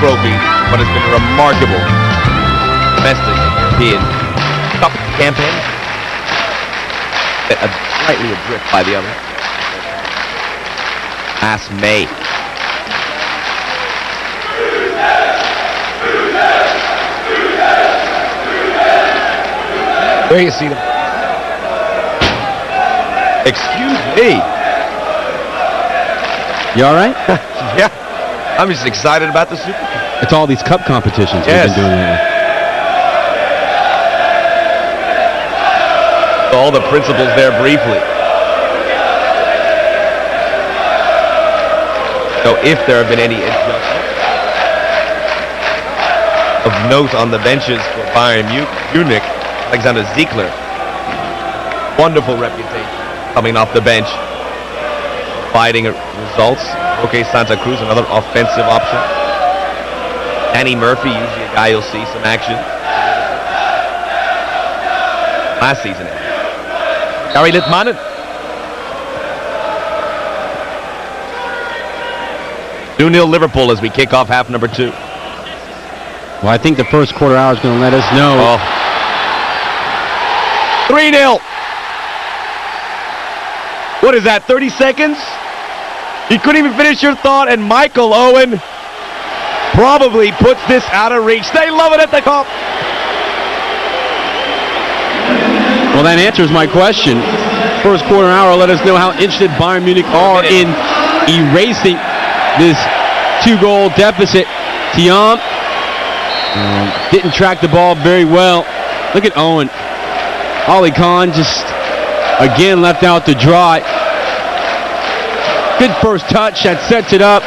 trophies, but it's been remarkable domestic European Cup campaign. Slightly adrift by the other. Last May. There you see them. Excuse me. You all right? Yeah. I'm just excited about the Super Cup. It's all these cup competitions we've been doing lately. All the principles there briefly. So if there have been any adjustments of note on the benches for Bayern Munich, Alexander Ziegler, wonderful reputation coming off the bench, providing results. Okay, Santa Cruz, another offensive option. Danny Murphy, usually a guy you'll see some action. Last season. Gary Littmannen. 2-0 Liverpool as we kick off half number 2. Well, I think the first quarter hour is going to let us know. 3-0. What is that, 30 seconds? You couldn't even finish your thought, and Michael Owen probably puts this out of reach. They love it at the Cup. Well, that answers my question. First quarter hour let us know how interested Bayern Munich are in erasing this 2-goal deficit. Thiam didn't track the ball very well. Look at Owen. Ali Khan just again left out to dry. Good first touch that sets it up.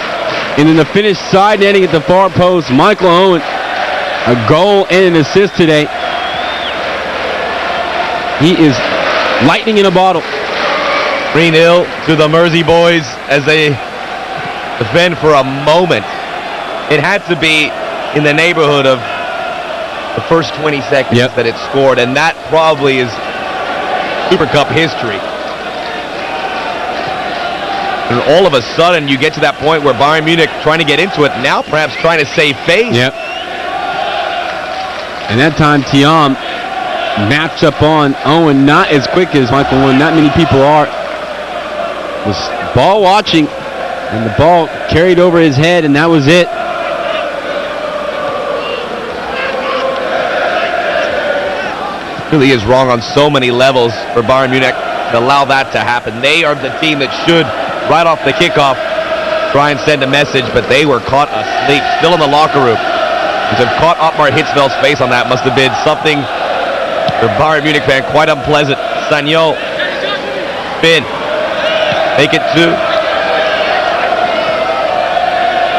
And then the finish side netting at the far post. Michael Owen, a goal and an assist today. He is lightning in a bottle. 3-0 to the Mersey boys as they defend for a moment. It had to be in the neighborhood of the first 20 seconds that it scored, and that probably is Super Cup history. And all of a sudden, you get to that point where Bayern Munich trying to get into it, now perhaps trying to save face. Yep. And that time, Thiam matched up on Owen, not as quick as Michael Owen. Not many people are. Was ball watching, and the ball carried over his head, and that was it. Really is wrong on so many levels for Bayern Munich to allow that to happen. They are the team that should, right off the kickoff, try and send a message, but they were caught asleep, still in the locker room. To have caught Otmar Hitzfeld's face on that must have been something for Bayern Munich fan quite unpleasant. Sagnol, spin, make it 2.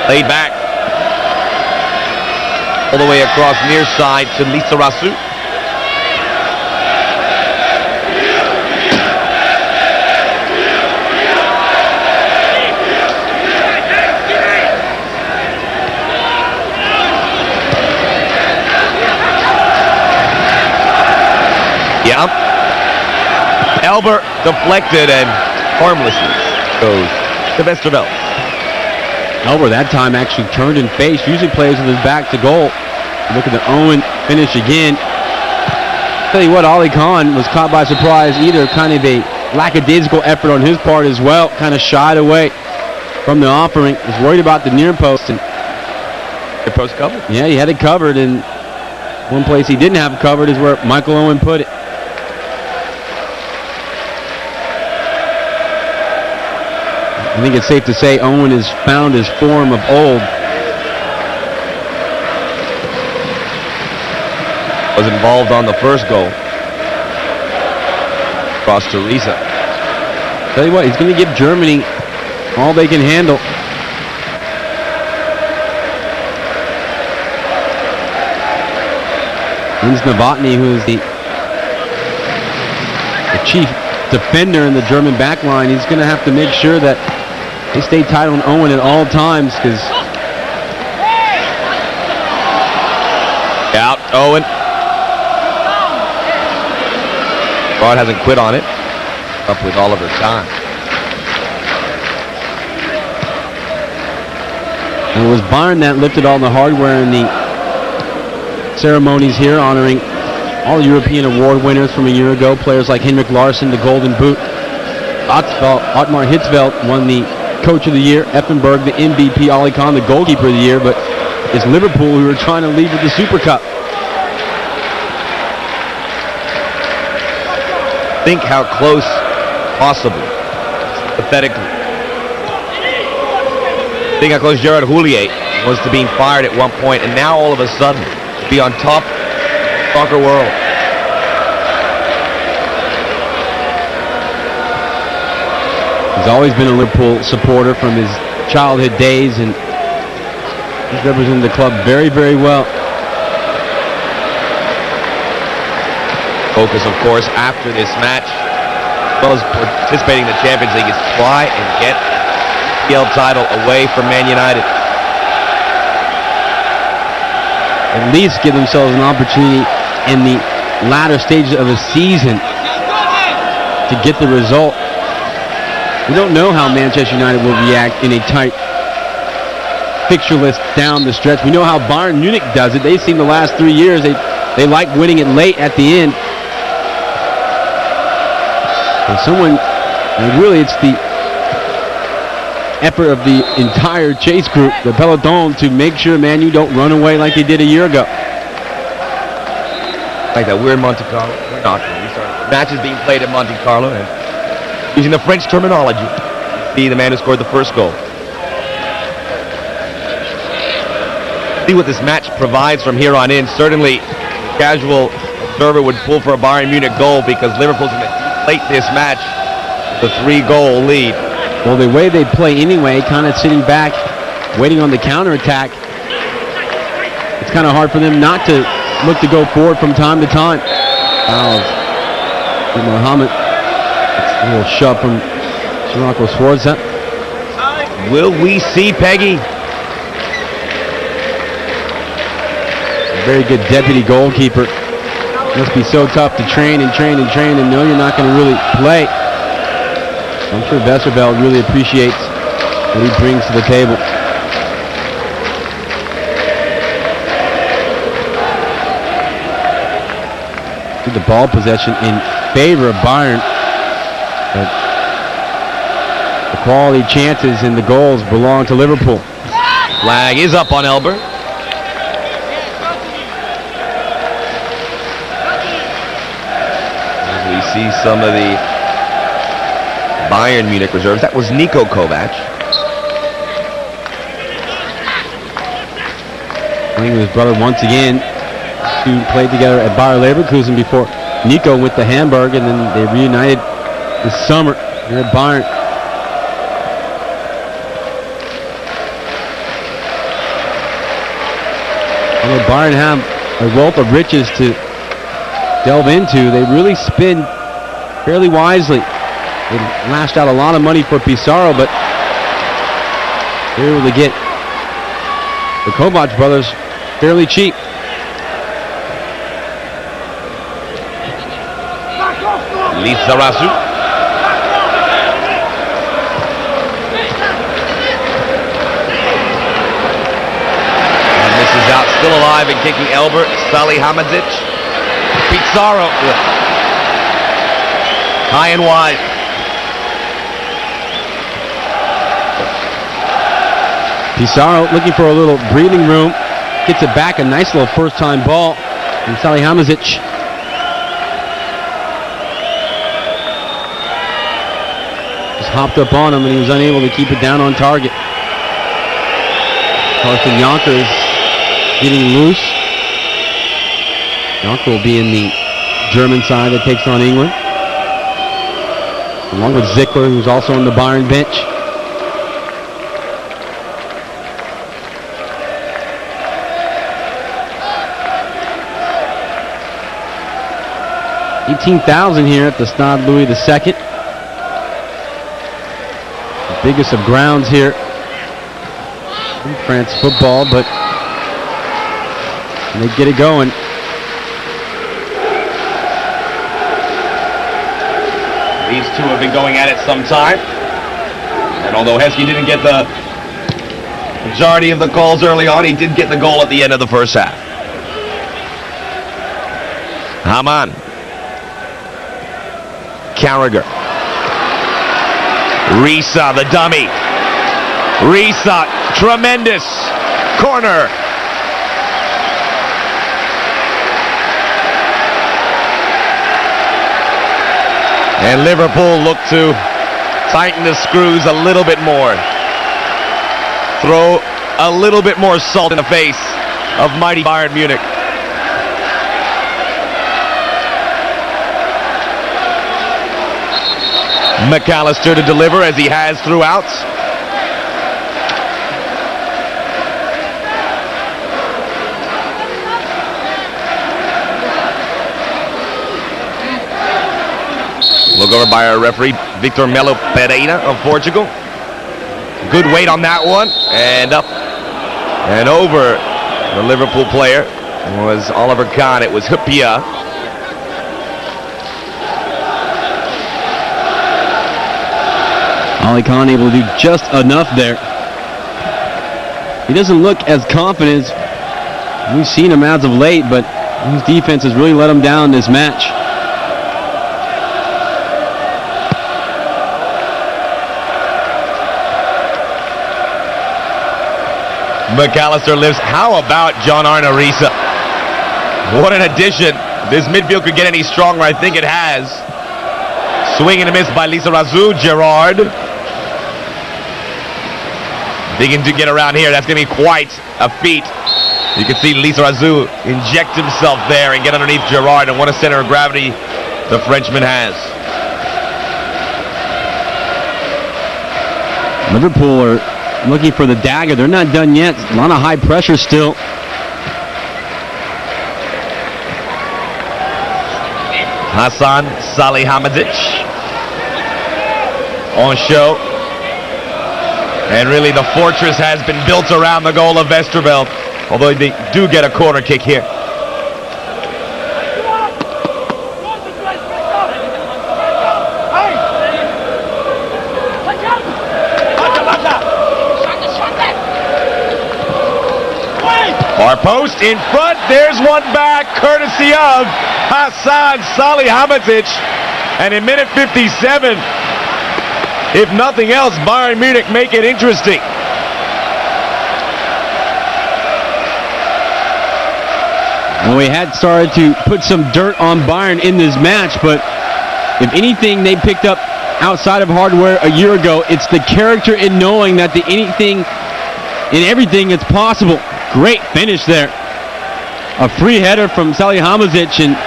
Laid back, all the way across near side to Lisa Rasu. Yeah. Elber deflected and harmlessly goes to Westerveld. Elber that time actually turned and faced. Usually plays with his back to goal. Look at the Owen finish again. Tell you what, Ali Khan was caught by surprise either. Kind of a lackadaisical effort on his part as well. Kind of shied away from the offering. Was worried about the near post. And the post covered? Yeah, he had it covered. And one place he didn't have covered is where Michael Owen put it. I think it's safe to say Owen has found his form of old. Was involved on the first goal. Across to Riese. Tell you what, he's going to give Germany all they can handle. Jens Novotny, who is the chief defender in the German back line, he's going to have to make sure that they stay tight on Owen at all times, because out Owen. Rod hasn't quit on it. Up with Oliver Kahn. And it was Bayern that lifted all the hardware in the ceremonies here, honoring all the European award winners from a year ago. Players like Henrik Larsson, the Golden Boot. Otmar Hitzfeld won the Coach of the Year. Effenberg, the MVP. Ali Khan, the Goalkeeper of the Year. But it's Liverpool who are trying to lead with the Super Cup. Think how close, possibly, pathetically. Think how close Gerard Houllier was to being fired at one point, and now all of a sudden, to be on top of the soccer world. He's always been a Liverpool supporter from his childhood days, and he's represented the club very, very well. Focus, of course, after this match, as well as participating in the Champions League, is try and get the PL title away from Man United. At least give themselves an opportunity in the latter stages of the season to get the result. We don't know how Manchester United will react in a tight fixture list down the stretch. We know how Bayern Munich does it. They've seen the last 3 years. They like winning it late at the end. And really it's the effort of the entire chase group, the peloton, to make sure Man U don't run away like they did a year ago. Like that, we're in Monte Carlo. We're not. The match is being played at Monte Carlo, and using the French terminology, be the man who scored the first goal. See what this match provides from here on in. Certainly, the casual observer would pull for a Bayern Munich goal because Liverpool's going to deflate this match with a 3-goal lead. Well, the way they play anyway, kind of sitting back, waiting on the counterattack, it's kind of hard for them not to look to go forward from time to time. Mohamed, a little shove from Sirocco Sforza. Will we see Peggy? A very good deputy goalkeeper. Must be so tough to train and train and train and know you're not going to really play. I'm sure Westerveld really appreciates what he brings to the table. The ball possession in favor of Bayern. But the quality chances and the goals belong to Liverpool. Flag is up on Elber. As we see some of the Bayern Munich reserves. That was Niko Kovac. Playing with his brother once again. Who played together at Bayer Leverkusen before Niko went to Hamburg, and then they reunited this summer here at Bayern. Although Bayern have a wealth of riches to delve into, they really spend fairly wisely. They lashed out a lot of money for Pizarro, but they were able to get the Kovac brothers fairly cheap. Lizarazu. And this is out, still alive and kicking Elber. Salihamidzic. Pizarro. High and wide. Pizarro looking for a little breathing room. Gets it back, a nice little first-time ball. And Salihamidzic hopped up on him, and he was unable to keep it down on target. Carsten Jonker is getting loose. Jonker will be in the German side that takes on England, along with Zickler, who's also on the Bayern bench. $18,000 here at the Stade Louis II. Biggest of grounds here in France football, but they get it going. These two have been going at it some time, and although Heskey didn't get the Majority of the calls early on. He did get the goal at the end of the first half. Haman. Carragher. Risa, the dummy. Risa, tremendous. Corner. And Liverpool look to tighten the screws a little bit more. Throw a little bit more salt in the face of mighty Bayern Munich. McAllister to deliver as he has throughout. Look over by our referee, Vítor Melo Pereira of Portugal. Good weight on that one. And up and over the Liverpool player was Oliver Kahn. It was Hupia. Ali Khan able to do just enough there. He doesn't look as confident as we've seen him as of late, but his defense has really let him down this match. McAllister lives. How about John Arne Riise? What an addition. This midfield could get any stronger. I think it has. Swing and a miss by Lizarazu. Gerard. They can get around here. That's going to be quite a feat. You can see Lizarazu inject himself there and get underneath Gerard. And what a center of gravity the Frenchman has. Liverpool are looking for the dagger. They're not done yet. A lot of high pressure still. Hasan Salihamidzic on show. And really the fortress has been built around the goal of Westerveld. Although they do get a corner kick here. Our post in front, there's one back, courtesy of Hasan Salihamidzic. And in minute 57, if nothing else, Bayern Munich make it interesting. Well, we had started to put some dirt on Bayern in this match, but if anything they picked up outside of hardware a year ago, it's the character in knowing that the anything and everything is possible. Great finish there. A free header from Salihamidzic and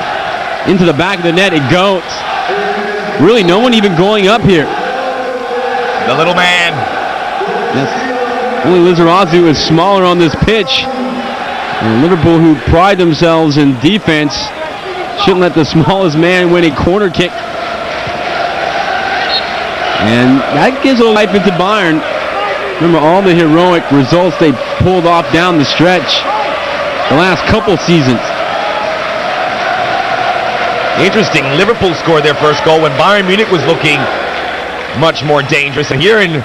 into the back of the net it goes. Really no one even going up here. The little man. Yes. Only Lizarazu is smaller on this pitch. And Liverpool, who pride themselves in defense, shouldn't let the smallest man win a corner kick. And that gives a life into Bayern. Remember all the heroic results they pulled off down the stretch the last couple seasons. Interesting, Liverpool scored their first goal when Bayern Munich was looking much more dangerous. And here in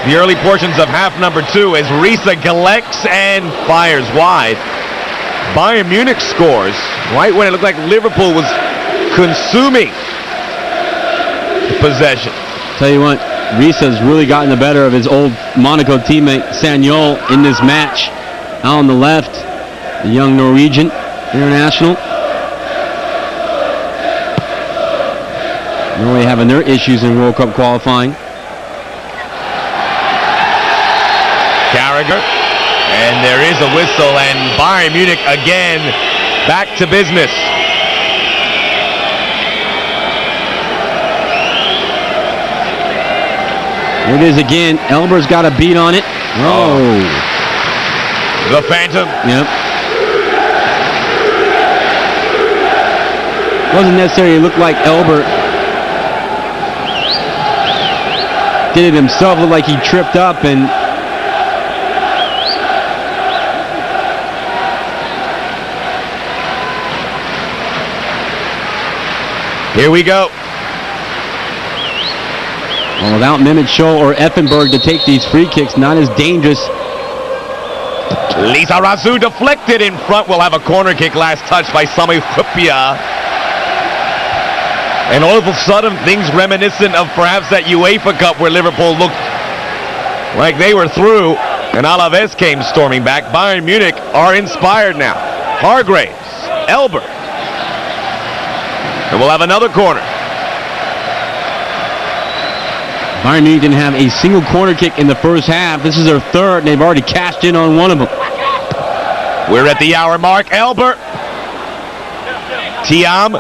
the early portions of half number 2 as Riise collects and fires wide. Bayern Munich scores right when it looked like Liverpool was consuming possession. Tell you what, Riise has really gotten the better of his old Monaco teammate Sagnol in this match. Out on the left, the young Norwegian international. Norway having their issues in World Cup qualifying. Carragher, and there is a whistle, and Bayern Munich again back to business. Here it is again. Elber's got a beat on it. Oh. The Phantom. Yep. Wasn't necessarily look like Elber did it himself. Looked like he tripped up and here we go. Well, without Mehmet Scholl or Effenberg to take these free kicks, not as dangerous Lizarazu deflected in front. Will have a corner kick. Last touch by Sami Hupia. And all of a sudden, things reminiscent of perhaps that UEFA Cup where Liverpool looked like they were through, and Alaves came storming back. Bayern Munich are inspired now. Hargraves, Elbert. And we'll have another corner. Bayern Munich didn't have a single corner kick in the first half. This is their third, and they've already cashed in on one of them. We're at the hour mark. Elbert. Thiam.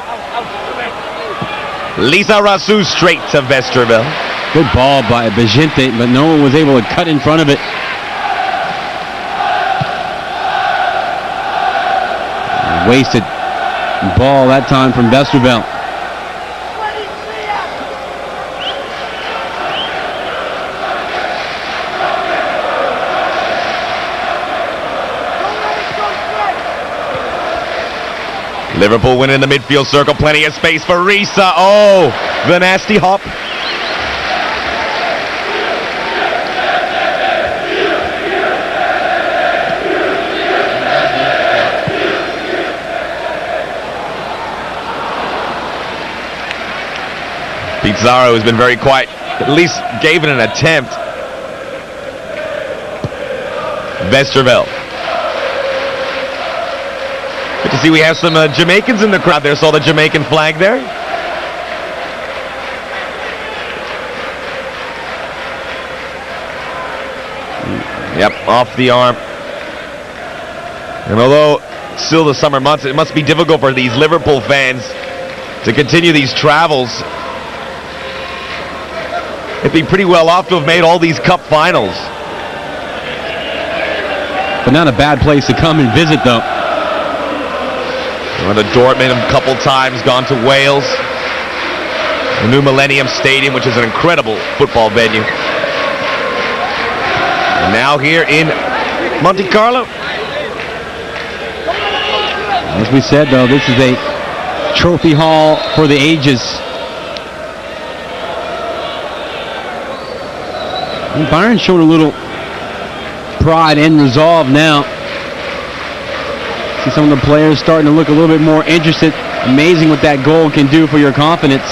Lizarazu straight to Westerveld. Good ball by Begente, but no one was able to cut in front of it. Wasted ball that time from Westerveld. Liverpool win in the midfield circle. Plenty of space for Risa. Oh, the nasty hop. Pizarro has been very quiet. At least gave it an attempt. Westerveld. Good to see we have some Jamaicans in the crowd there. Saw the Jamaican flag there. Yep, off the arm. And although still the summer months, it must be difficult for these Liverpool fans to continue these travels. It'd be pretty well off to have made all these cup finals. But not a bad place to come and visit, though. Gone to Dortmund a couple times, gone to Wales. The new Millennium Stadium, which is an incredible football venue. And now here in Monte Carlo. As we said, though, this is a trophy hall for the ages. And Bayern showed a little pride and resolve now. See some of the players starting to look a little bit more interested. Amazing what that goal can do for your confidence.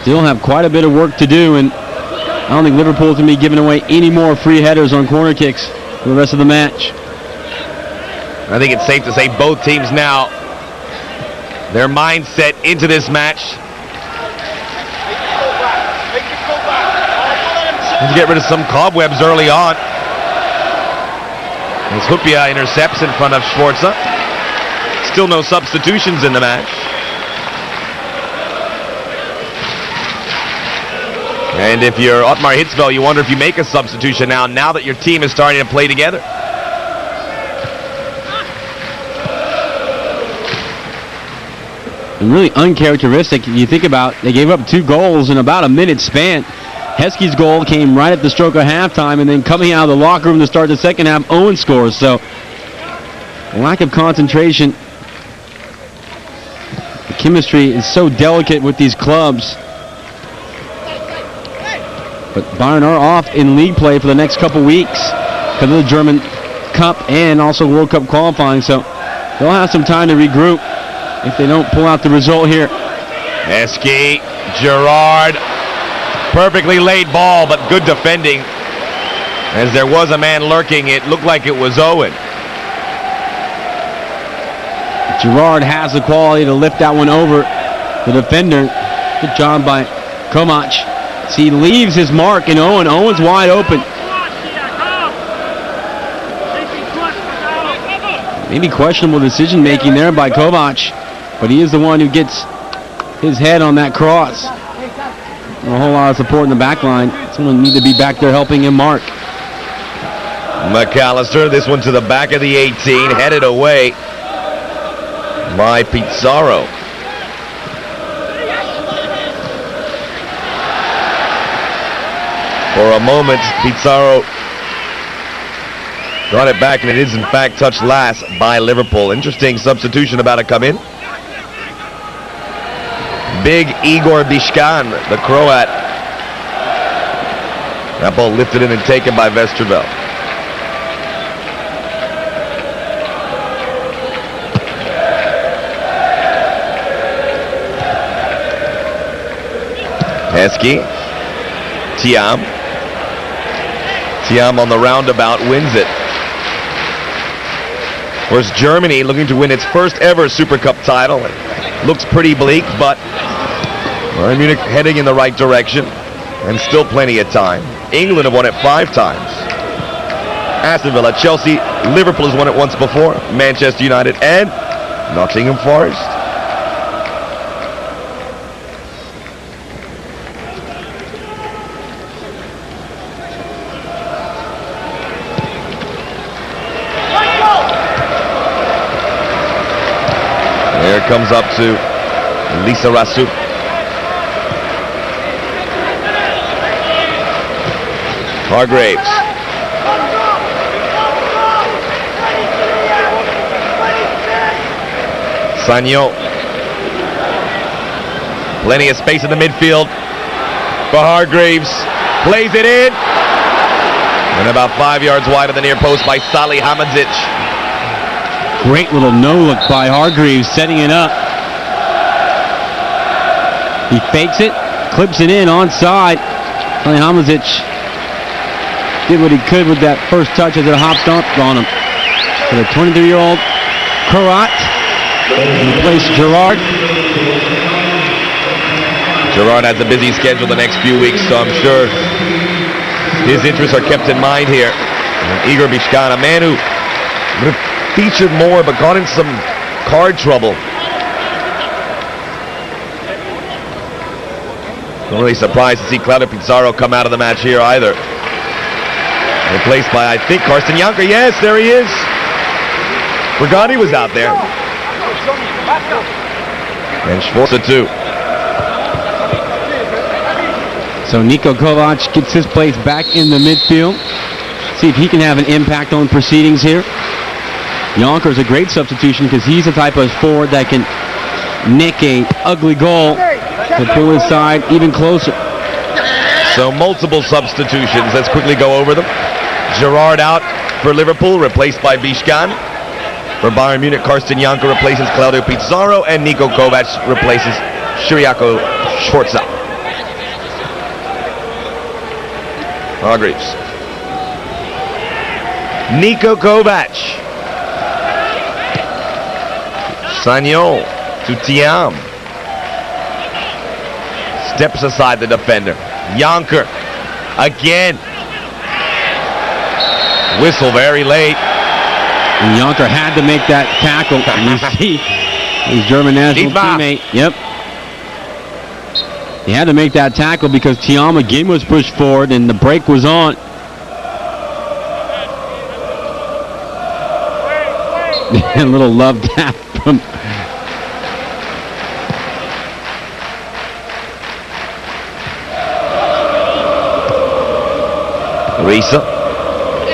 Still have quite a bit of work to do, and I don't think Liverpool's going to be giving away any more free headers on corner kicks for the rest of the match. I think it's safe to say both teams now, their mindset into this match to get rid of some cobwebs early on. As Hupia intercepts in front of Schwarza. Still no substitutions in the match. And if you're Otmar Hitzfeld, you wonder if you make a substitution now that your team is starting to play together. And really uncharacteristic. You think about, they gave up 2 goals in about a minute span. Heskey's goal came right at the stroke of halftime, and then coming out of the locker room to start the second half, Owen scores. So, lack of concentration. The chemistry is so delicate with these clubs. But Bayern are off in league play for the next couple weeks because of the German Cup and also World Cup qualifying. So, they'll have some time to regroup if they don't pull out the result here. Heskey, Gerrard. Perfectly laid ball, but good defending. As there was a man lurking, it looked like it was Owen. Gerrard has the quality to lift that one over the defender. Good job by Kovac. So he leaves his mark, and Owen's wide open. Maybe questionable decision making there by Kovac, but he is the one who gets his head on that cross. A whole lot of support in the back line. Someone need to be back there helping him mark. McAllister, this one to the back of the 18, headed away by Pizarro. For a moment, Pizarro got it back, and it is in fact touched last by Liverpool. Interesting substitution about to come in. Big Igor Bishkan, the Croat. That ball lifted in and taken by Westerveld. Heskey. Thiam. Thiam on the roundabout wins it. Of course, Germany looking to win its first ever Super Cup title. It looks pretty bleak, but Bayern Munich heading in the right direction, and still plenty of time. England have won it 5 times. Aston Villa, Chelsea, Liverpool has won it once before, Manchester United, and Nottingham Forest. There comes up to Lisa Rasu. Hargreaves. Sagnon. Plenty of space in the midfield for Hargreaves. Plays it in. And about 5 yards wide of the near post by Salihamidzic. Great little no-look by Hargreaves, setting it up. He fakes it, clips it in onside. Salihamidzic did what he could with that first touch as it hopped up on him. For the 23-year-old Croat, replaced Gerrard. Gerrard has a busy schedule the next few weeks, so I'm sure his interests are kept in mind here. And Igor Bishkan, a man who featured more but got in some card trouble. Not really surprised to see Claudio Pizarro come out of the match here either. Replaced by, I think, Carsten Janker. Yes, there he is. Forgot he was out there. And Schwarza too. So Niko Kovac gets his place back in the midfield. See if he can have an impact on proceedings here. Jonker's a great substitution because he's the type of forward that can nick a ugly goal to pull his side even closer. So multiple substitutions. Let's quickly go over them. Gerrard out for Liverpool, replaced by Bishkan. For Bayern Munich, Carsten Janker replaces Claudio Pizarro, and Niko Kovac replaces Shiriako Schwarza. Hargreaves. Niko Kovac. Sagnon to Thiam. Steps aside the defender. Janker again. Whistle very late. And Janker had to make that tackle. You see his German national teammate. Yep. He had to make that tackle because Thiam again was pushed forward and the break was on. A little love tap from Risa,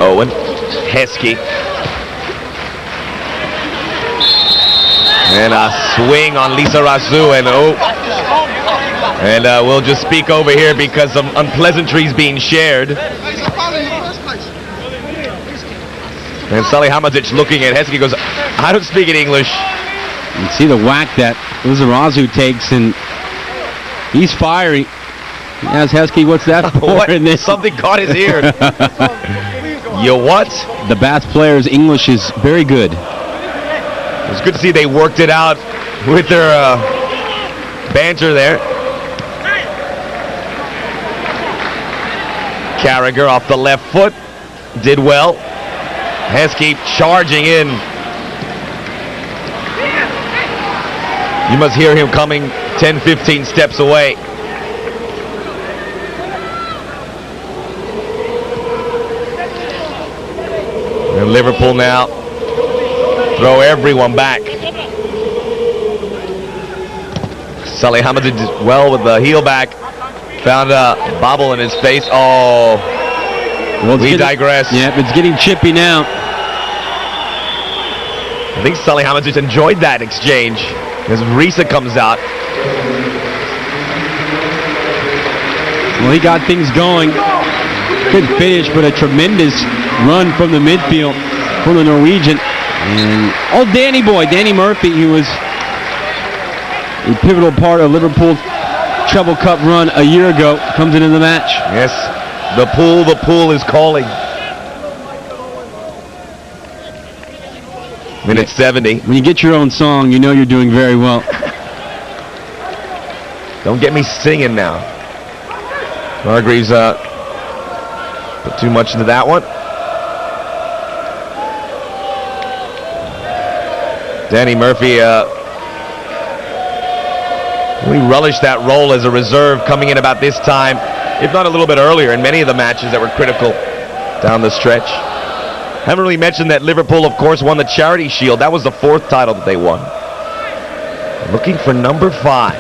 Owen, Heskey. And a swing on Lisa Rasu, and we'll just speak over here because some unpleasantries being shared. And Salihamidzic looking at Heskey goes, I don't speak in English. You see the whack that Lizarazu takes, and he's fiery. He asks Heskey, what's that for? What? Something caught his ear. You what? The Bath player's English is very good. It was good to see they worked it out with their banter there. Carragher off the left foot. Did well. Heskey charging in. You must hear him coming 10-15 steps away. And Liverpool now throw everyone back. Salihamidzic did well with the heel back. Found a bobble in his face. Oh, well, we digress. Yeah, it's getting chippy now. I think Salihamidzic enjoyed that exchange as Risa comes out. Well, he got things going. Good finish, but a tremendous run from the midfield from the Norwegian. And Danny Murphy, who was a pivotal part of Liverpool's treble cup run a year ago comes into the match. Yes, the pool is calling. Minute 70. When you get your own song, you know you're doing very well. Don't get me singing now. Hargreaves put too much into that one. Danny Murphy we relished that role as a reserve coming in about this time, if not a little bit earlier, in many of the matches that were critical down the stretch. Haven't really mentioned that Liverpool, of course, won the Charity Shield. That was the 4th title that they won. Looking for number 5.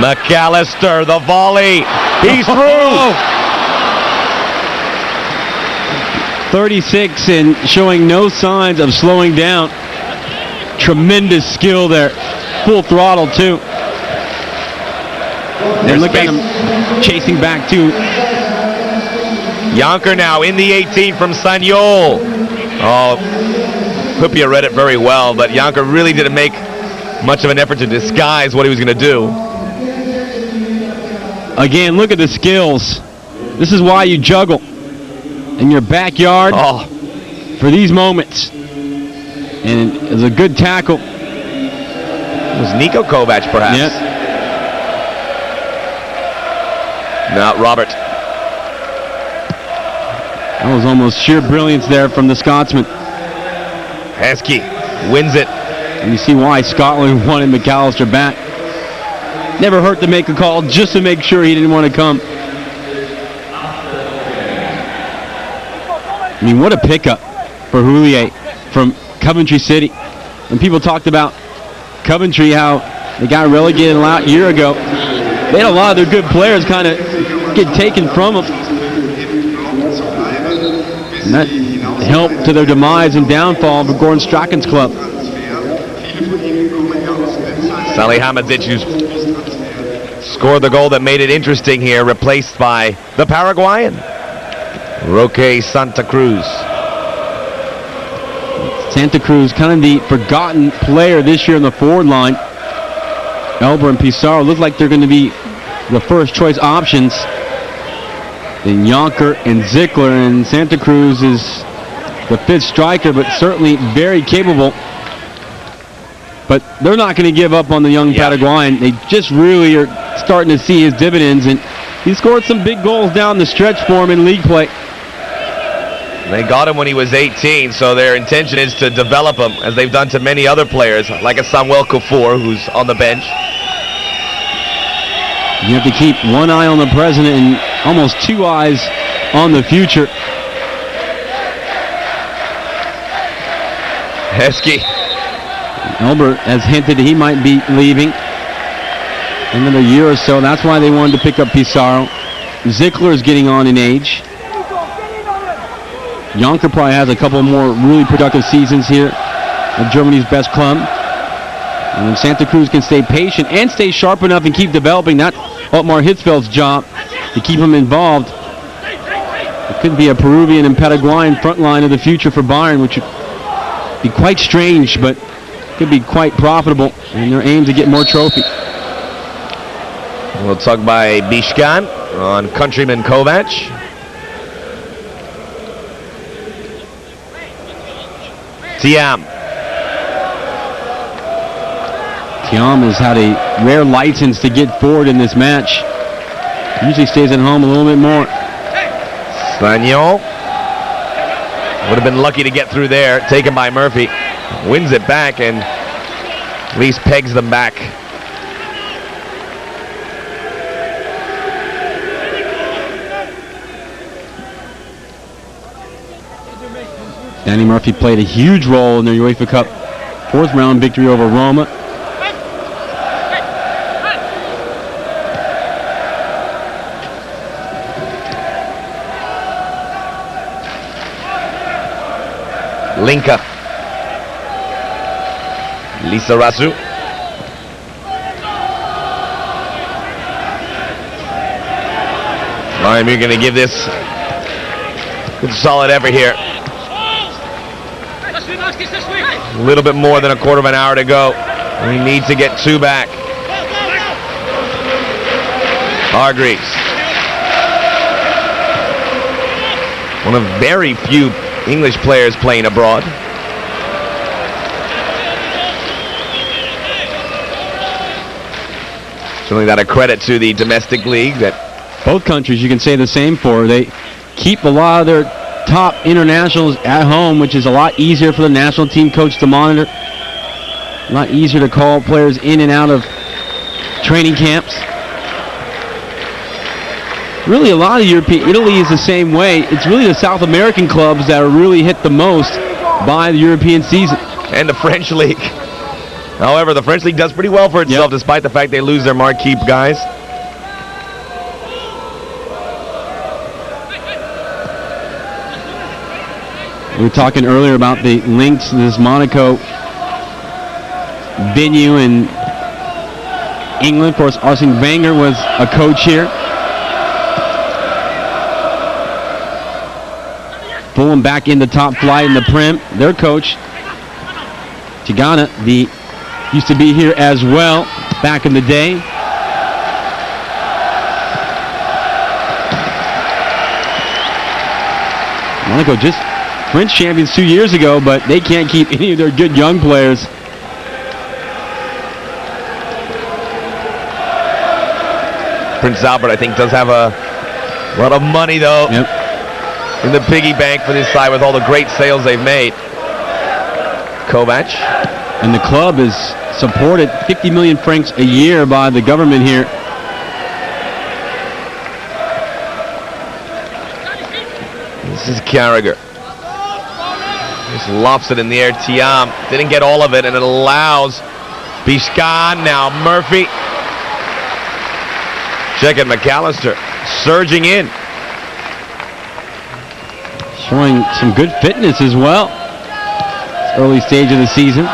McAllister, the volley. He's through. 36 and showing no signs of slowing down. Tremendous skill there. Full throttle, too. And look at him chasing back, too. Jonker now in the 18 from Sanyol. Oh, Pupia read it very well, but Jonker really didn't make much of an effort to disguise what he was going to do. Again, look at the skills. This is why you juggle in your backyard for these moments. And it was a good tackle. It was Niko Kovac, perhaps. Yep. Not Robert. That was almost sheer brilliance there from the Scotsman. Heskey wins it. And you see why Scotland wanted McAllister back. Never hurt to make a call just to make sure he didn't want to come. I mean, what a pickup for Houllier from Coventry City. And people talked about Coventry, how they got relegated a year ago. They had a lot of their good players kind of get taken from them. And that helped to their demise and downfall for Gordon Strachan's club. Salihamidzic, who's scored the goal that made it interesting here, replaced by the Paraguayan, Roque Santa Cruz. Santa Cruz, kind of the forgotten player this year in the forward line. Elber and Pizarro look like they're going to be the first choice options. Then Jonker and Zickler, and Santa Cruz is the 5th striker, but certainly very capable. But they're not going to give up on the young Paraguayan. They just really are starting to see his dividends, and he scored some big goals down the stretch for him in league play. They got him when he was 18, so their intention is to develop him, as they've done to many other players, like a Samuel Kuffour, who's on the bench. You have to keep one eye on the present and almost 2 eyes on the future. Heskey. Elbert has hinted he might be leaving in another year or so. That's why they wanted to pick up Pizarro. Zickler is getting on in age. Jonker probably has a couple more really productive seasons here at Germany's best club. And if Santa Cruz can stay patient and stay sharp enough and keep developing, that's Otmar Hitzfeld's job to keep him involved. It could be a Peruvian and Paraguayan front line of the future for Bayern, which would be quite strange, but could be quite profitable in their aim to get more trophies. We'll talk by Bishkan on countryman Kovac. Thiam has had a rare license to get forward in this match. Usually stays at home a little bit more. Sanyol would have been lucky to get through there. Taken by Murphy. Wins it back and at least pegs them back. Danny Murphy played a huge role in their UEFA Cup 4th round victory over Roma. Linka. Lisa Rasu. Bayern Munich going to give this good solid effort here. A little bit more than a quarter of an hour to go. We need to get 2 back. Hargreaves. One of very few English players playing abroad. Certainly that a credit to the domestic league that both countries you can say the same for. They keep a lot of their top internationals at home, which is a lot easier for the national team coach to monitor. A lot easier to call players in and out of training camps. Really, a lot of European, Italy is the same way. It's really the South American clubs that are really hit the most by the European season. And the French league. However, the French league does pretty well for itself, despite the fact they lose their marquee guys. We were talking earlier about the links to this Monaco venue in England. Of course, Arsene Wenger was a coach here. Fulham back in the top flight in the Prem. Their coach, Tigana, used to be here as well back in the day. Monaco just French champions 2 years ago, but they can't keep any of their good young players. Prince Albert, I think, does have a lot of money, though, in the piggy bank for this side with all the great sales they've made. Kovac. And the club is supported 50 million francs a year by the government here. This is Carragher. Just lofts it in the air. Thiam didn't get all of it, and it allows Biscan. Now Murphy. Check it, McAllister surging in. Showing some good fitness as well. It's early stage of the season.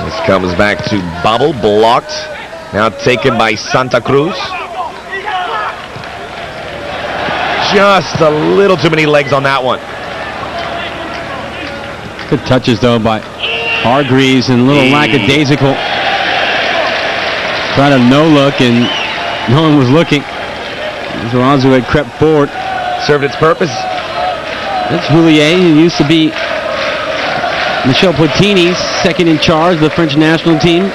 This comes back to Babel, blocked. Now taken by Santa Cruz. Just a little too many legs on that one. Good touches, though, by Hargreaves, and a little lackadaisical. Tried a no-look, and no one was looking. Zorazu had crept forward. Served its purpose. That's Houllier, who used to be Michel Platini's second in charge of the French national team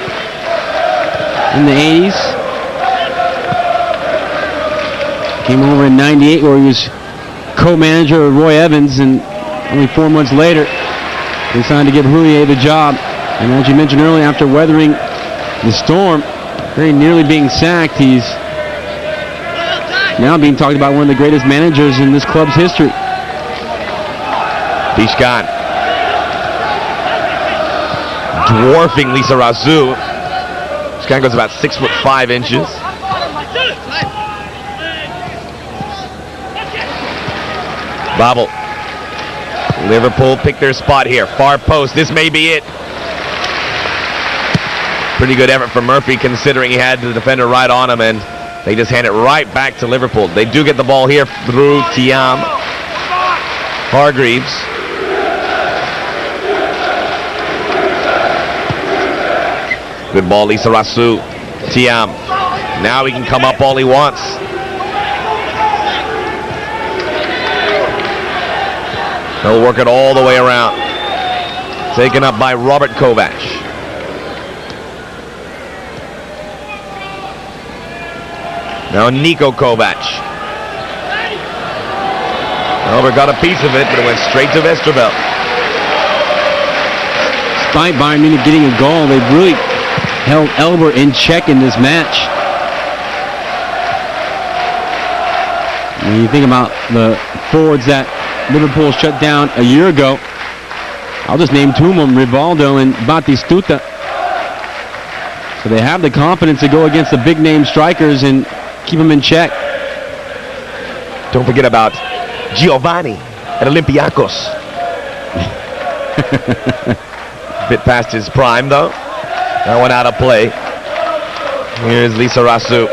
in the 80s. Came over in 98 where he was co-manager of Roy Evans, and only 4 months later they decided to give Houllier the job. And as you mentioned earlier, after weathering the storm, very nearly being sacked, he's now being talked about one of the greatest managers in this club's history. Biscan. Dwarfing Lisa Razou. This guy goes about 6'5". Babel. Liverpool picked their spot here. Far post. This may be it. Pretty good effort from Murphy, considering he had the defender right on him, and they just hand it right back to Liverpool. They do get the ball here through Thiam. Hargreaves. Good ball, Lisa Razou. Thiam. Now he can come up all he wants. He'll work it all the way around. Taken up by Robert Kovac. Now Niko Kovac. Albert got a piece of it, but it went straight to Westerveld. Despite Bayern Munich getting a goal, they've really held Elber in check in this match. When you think about the forwards that Liverpool shut down a year ago, I'll just name two of them, Rivaldo and Batistuta. So they have the confidence to go against the big name strikers and keep them in check. Don't forget about Giovanni at Olympiacos. Bit past his prime, though. That one out of play. Here's Lisa Rasu.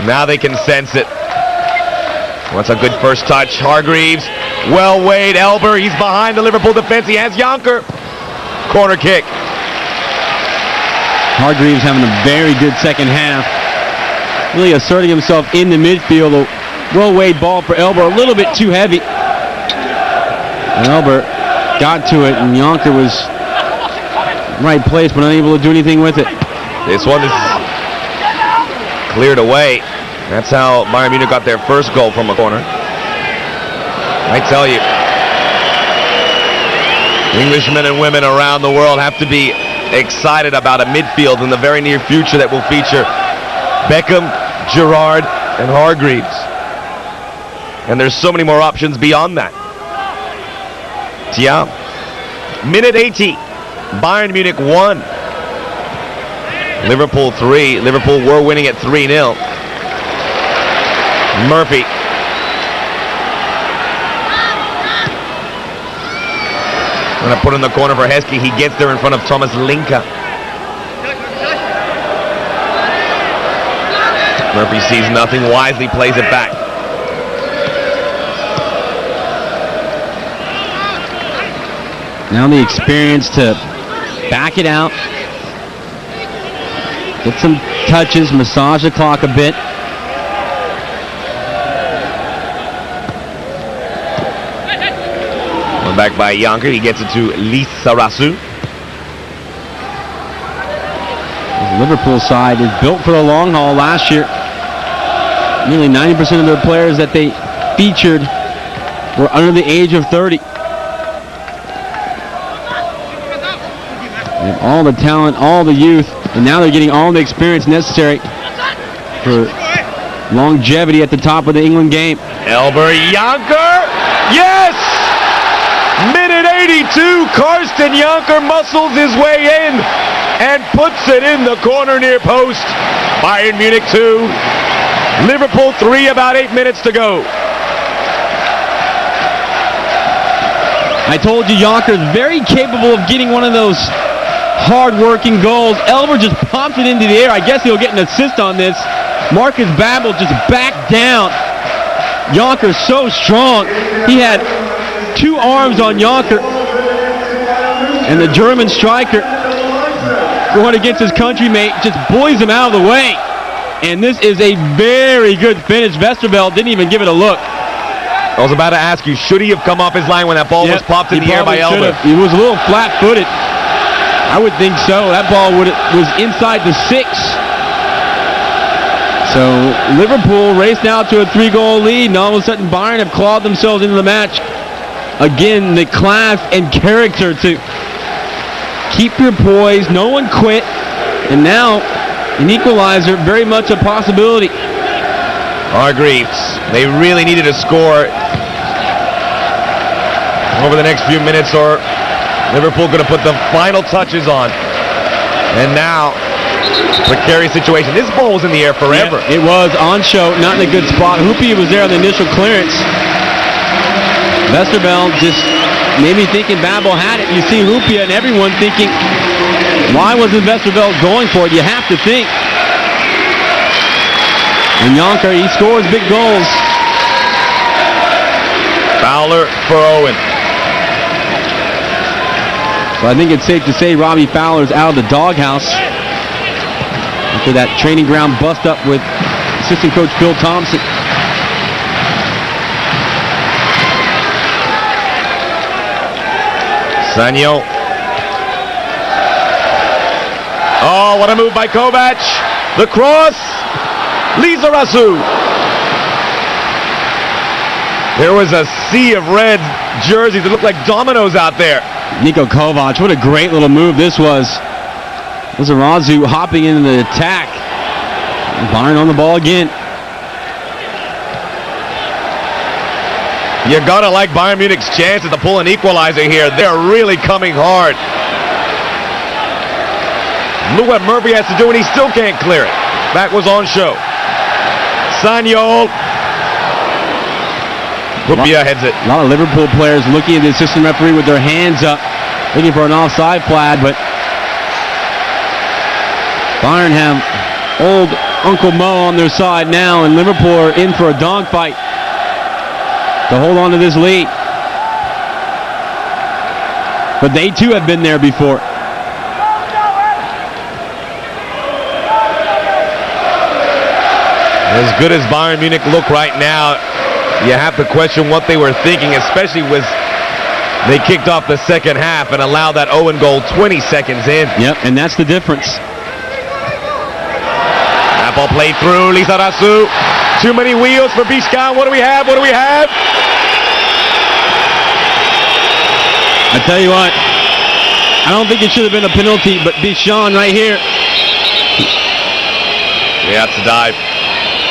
Now they can sense it. What's a good first touch? Hargreaves. Well weighed. Elber. He's behind the Liverpool defense. He has Jonker. Corner kick. Hargreaves having a very good second half. Really asserting himself in the midfield. A well-weighed ball for Elber. A little bit too heavy. And Elber got to it, and Jonker was right place, but unable to do anything with it. This one is cleared away. That's how Bayern Munich got their first goal from a corner. I tell you, Englishmen and women around the world have to be excited about a midfield in the very near future that will feature Beckham, Gerrard, and Hargreaves. And there's so many more options beyond that. Thiam. Minute 80. Bayern Munich 1. Liverpool 3. Liverpool were winning at 3-0. Murphy. Going to put in the corner for Heskey. He gets there in front of Thomas Linka. Murphy sees nothing, wisely plays it back. Now the experience to back it out. Get some touches, massage the clock a bit. One back by Jonker. He gets it to Lisa Rasu. The Liverpool side is built for the long haul. Last year, nearly 90% of their players that they featured were under the age of 30. They have all the talent, all the youth, and now they're getting all the experience necessary for longevity at the top of the England game. Elber, Jonker, yes! Minute 82, Karsten Jonker muscles his way in and puts it in the corner near post. Bayern Munich 2, Liverpool 3, about 8 minutes to go. I told you Jonker's very capable of getting one of those hard-working goals. Elber just popped it into the air. I guess he'll get an assist on this. Marcus Babbel just backed down. Jonker's so strong. He had 2 arms on Jonker. And the German striker, going against his countrymate, just buoys him out of the way. And this is a very good finish. Westerveld didn't even give it a look. I was about to ask you, should he have come off his line when that ball was popped in the air by Elber? He was a little flat-footed. I would think so. That ball was inside the 6. So Liverpool raced now to a 3-goal lead, and all of a sudden Bayern have clawed themselves into the match. Again, the class and character to keep your poise. No one quit. And now an equalizer, very much a possibility. Hargreaves. They really needed a score over the next few minutes, or Liverpool going to put the final touches on. And now, precarious situation. This ball was in the air forever. Yeah, it was on show, not in a good spot. Hoopie was there on the initial clearance. Westerveld just maybe thinking Babbel had it. You see Hoopie and everyone thinking, why wasn't Westerveld going for it? You have to think. And Jonker, he scores big goals. Fowler for Owen. So I think it's safe to say Robbie Fowler's out of the doghouse after that training ground bust up with assistant coach Bill Thompson. Sanyo. Oh, what a move by Kovac. The cross. Lisa Rasu. There was a sea of red jerseys that looked like dominoes out there. Niko Kovac, what a great little move this was. Lisa Rasu hopping into the attack. Bayern on the ball again. You gotta like Bayern Munich's chances to pull an equalizer here. They're really coming hard. Look what Murphy has to do, and he still can't clear it. That was on show. Sanyol. Rupia heads it. A lot of Liverpool players looking at the assistant referee with their hands up, looking for an offside flag, but Bayern have old Uncle Mo on their side now, and Liverpool are in for a dogfight to hold on to this lead. But they too have been there before. As good as Bayern Munich look right now, you have to question what they were thinking, especially with they kicked off the second half and allowed that Owen goal 20 seconds in. Yep, and that's the difference. That ball played through, Lizarazu. Too many wheels for Biscan. What do we have? What do we have? I tell you what, I don't think it should have been a penalty, but Biscan right here. Yeah, it's a dive.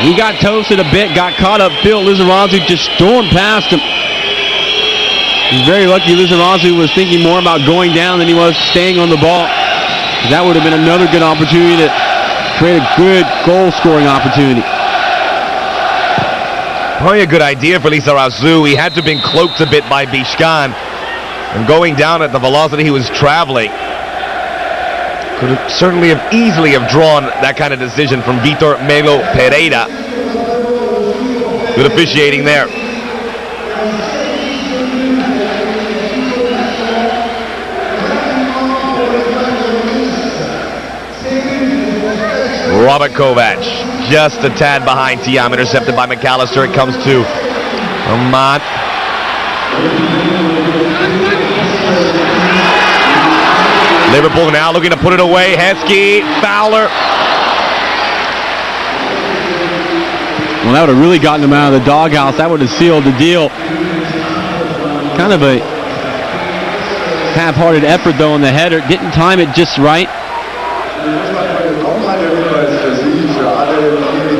He got toasted a bit, got caught up field. Lizarazu just stormed past him. He's very lucky Lizarazu was thinking more about going down than he was staying on the ball. That would have been another good opportunity to create a good goal-scoring opportunity. Probably a good idea for Lizarazu. He had to have been cloaked a bit by Biscan. And going down at the velocity he was traveling, could have certainly have easily have drawn that kind of decision from Vítor Melo Pereira. Good officiating there. Robert Kovac, just a tad behind Thiam, intercepted by McAllister. It comes to Ahmad. Liverpool now looking to put it away. Heskey, Fowler. Well, that would have really gotten him out of the doghouse. That would have sealed the deal. Kind of a half-hearted effort, though, on the header. Didn't time it just right.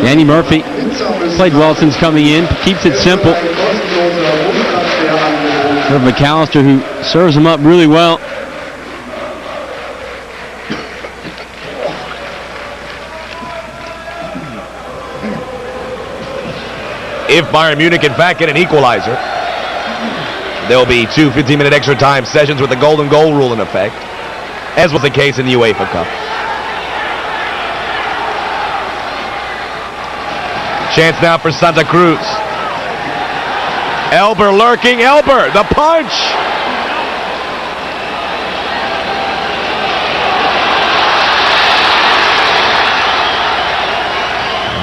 Danny Murphy played well since coming in. Keeps it simple. For McAllister, who serves him up really well. If Bayern Munich, in fact, get an equalizer, there'll be 2 15-minute extra time sessions with the golden goal rule in effect, as was the case in the UEFA Cup. Chance now for Santa Cruz. Elber lurking. Elber, the punch.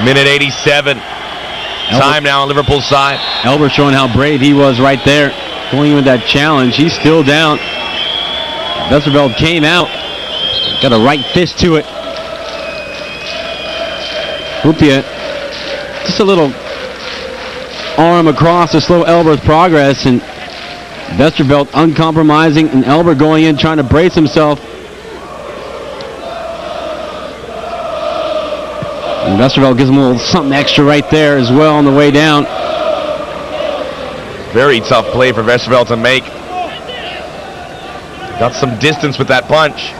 Minute 87. Time now on Liverpool's side. Elber showing how brave he was right there, going with that challenge. He's still down. Westerveld came out, got a right fist to it. Hupia, just a little arm across to slow Elber's progress, and Westerveld uncompromising, and Elber going in trying to brace himself. And Westerveld gives him a little something extra right there as well on the way down. Very tough play for Westerveld to make. Got some distance with that punch.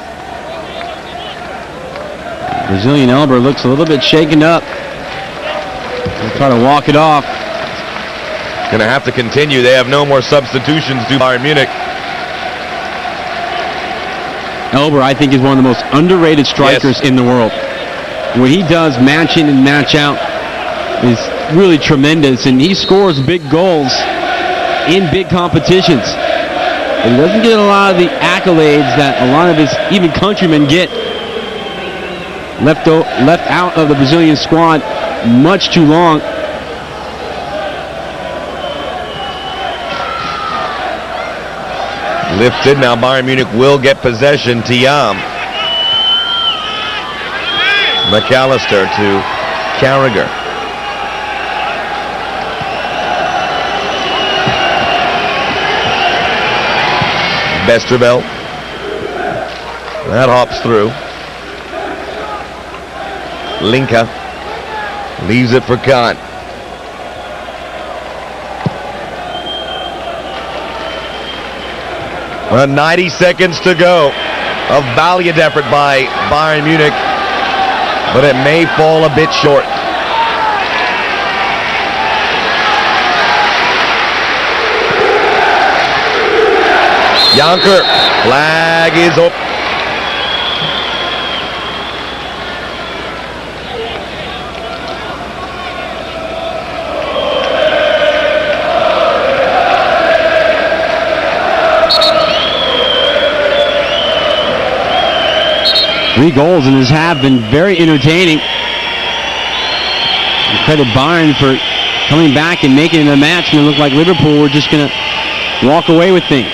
Brazilian Elber looks a little bit shaken up. He'll try to walk it off. Going to have to continue. They have no more substitutions to Bayern Munich. Elber, I think, is one of the most underrated strikers in the world. What he does match in and match out is really tremendous, and he scores big goals in big competitions. But he doesn't get a lot of the accolades that a lot of his even countrymen get. Left out of the Brazilian squad much too long. Lifted, now Bayern Munich will get possession. Thiam. McAllister to Carragher. Westerveld. That hops through. Linka leaves it for Kahn. Well, 90 seconds to go. A valiant effort by Bayern Munich, but it may fall a bit short. Janker, flag is up. 3 goals in this half, been very entertaining. And credit Bayern for coming back and making it a match, and it looked like Liverpool were just going to walk away with things.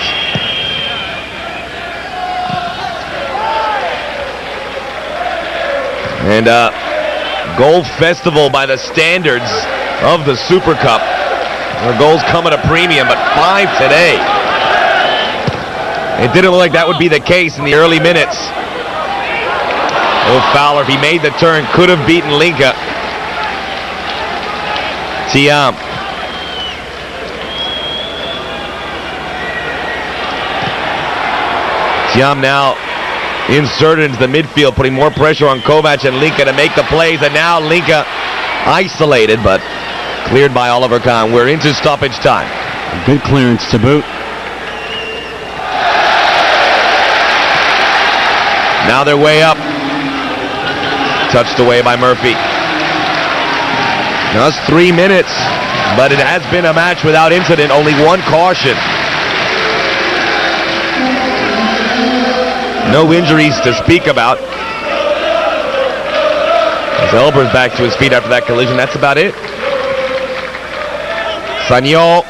And goal festival by the standards of the Super Cup. Where goals come at a premium, but 5 today. It didn't look like that would be the case in the early minutes. Fowler, if he made the turn, could have beaten Linka. Thiam. Thiam now inserted into the midfield, putting more pressure on Kovac and Linka to make the plays, and now Linka isolated, but cleared by Oliver Kahn. We're into stoppage time. Good clearance to boot. Now they're way up. Touched away by Murphy. Now it's 3 minutes, but it has been a match without incident. Only 1 caution. No injuries to speak about. As Elber's back to his feet after that collision, that's about it. Sagnol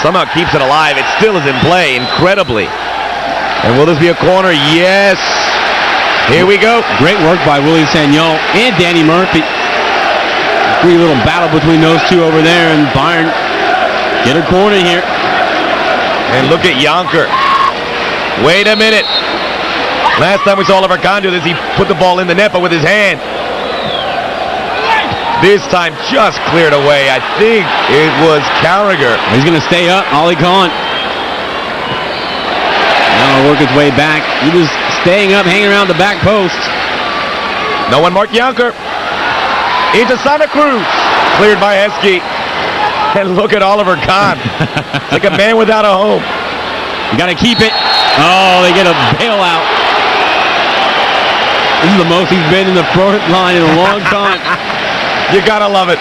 somehow keeps it alive. It still is in play, incredibly. And will this be a corner? Yes. Here we go. Great work by Willie Sagnol and Danny Murphy. Free little battle between those two over there, and Bayern get a corner here. And look at Jonker. Wait a minute. Last time we saw Oliver Kahn do this, he put the ball in the net, but with his hand. This time just cleared away. I think it was Carragher. He's going to stay up. Ali Khan. Now work his way back. He was staying up, hanging around the back post. No one marked Jonker. Into Santa Cruz. Cleared by Heskey. And look at Oliver Kahn. It's like a man without a home. You got to keep it. Oh, they get a bailout. This is the most he's been in the front line in a long time. You gotta love it.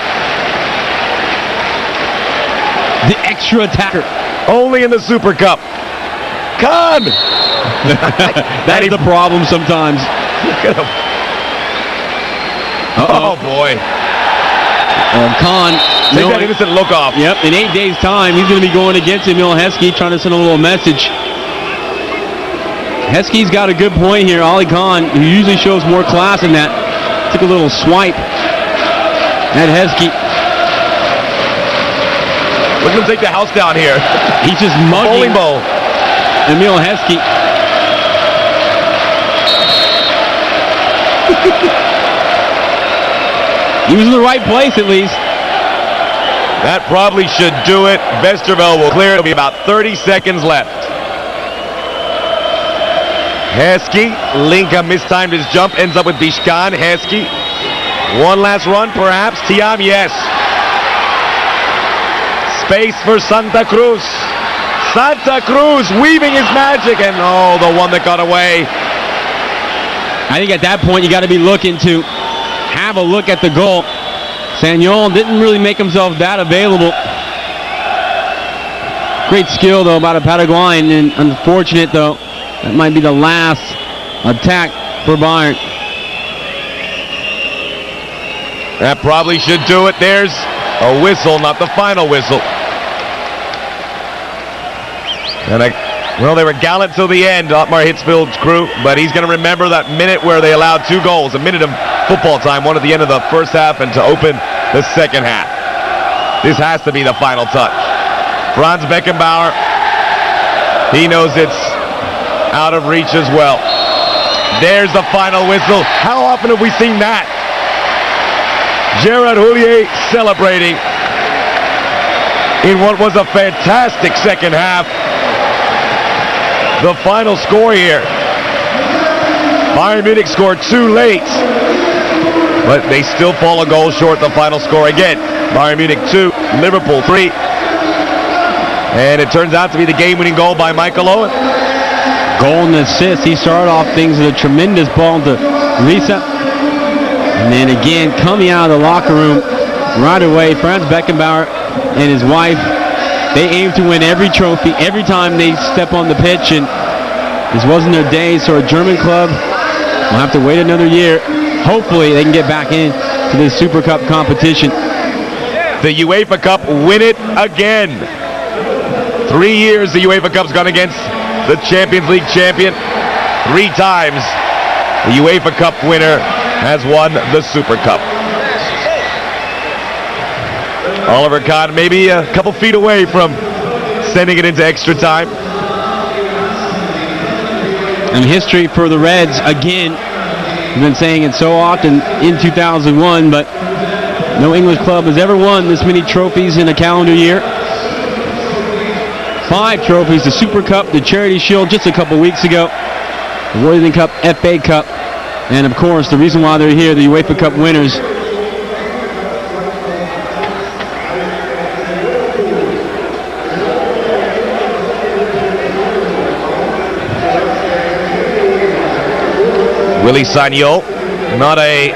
The extra attacker. Only in the Super Cup. Kahn! That is the problem sometimes. Oh boy. Kahn. Take that innocent look off. Yep, in 8 days' time, he's going to be going against Emil Heskey, trying to send a little message. Heskey's got a good point here. Ali Khan, who usually shows more class than that, took a little swipe at Heskey. Look at him take the house down here. He's just mugging bowling ball. Emil Heskey. He was in the right place at least. That probably should do it. Westerveld will clear it. It'll be about 30 seconds left. Heskey. Linka mistimed his jump. Ends up with Bishkan. Heskey. One last run perhaps. Thiam, yes. Space for Santa Cruz. Santa Cruz weaving his magic. And oh, the one that got away. I think at that point you got to be looking to have a look at the goal. Sagnol didn't really make himself that available. Great skill though by the Paraguayan, and unfortunate though, that might be the last attack for Bayern. That probably should do it. There's a whistle, not the final whistle. And well, they were gallant till the end, Otmar Hitzfeld's crew, but he's going to remember that minute where they allowed 2 goals, a minute of football time, one at the end of the first half and to open the second half. This has to be the final touch. Franz Beckenbauer, he knows it's out of reach as well. There's the final whistle. How often have we seen that? Gerard Houllier celebrating in what was a fantastic second half. The final score here. Bayern Munich scored 2 late, but they still fall a goal short. The final score again. Bayern Munich 2, Liverpool 3. And it turns out to be the game-winning goal by Michael Owen. Goal and assist. He started off things with a tremendous ball to Lisa. And then again, coming out of the locker room right away, Franz Beckenbauer and his wife, they aim to win every trophy every time they step on the pitch, and This wasn't their day, so a German club will have to wait another year. Hopefully they can get back into this Super Cup competition. The UEFA Cup, win it again. 3 years the UEFA Cup's gone against the Champions League champion. 3 times the UEFA Cup winner has won the Super Cup. Oliver Kahn maybe a couple feet away from sending it into extra time. And history for the Reds again. We've been saying it so often in 2001, but no English club has ever won this many trophies in a calendar year. 5 trophies, the Super Cup, the Charity Shield just a couple weeks ago, the Worthington Cup, FA Cup, and of course the reason why they're here, the UEFA Cup winners. Willie Sagnol, not a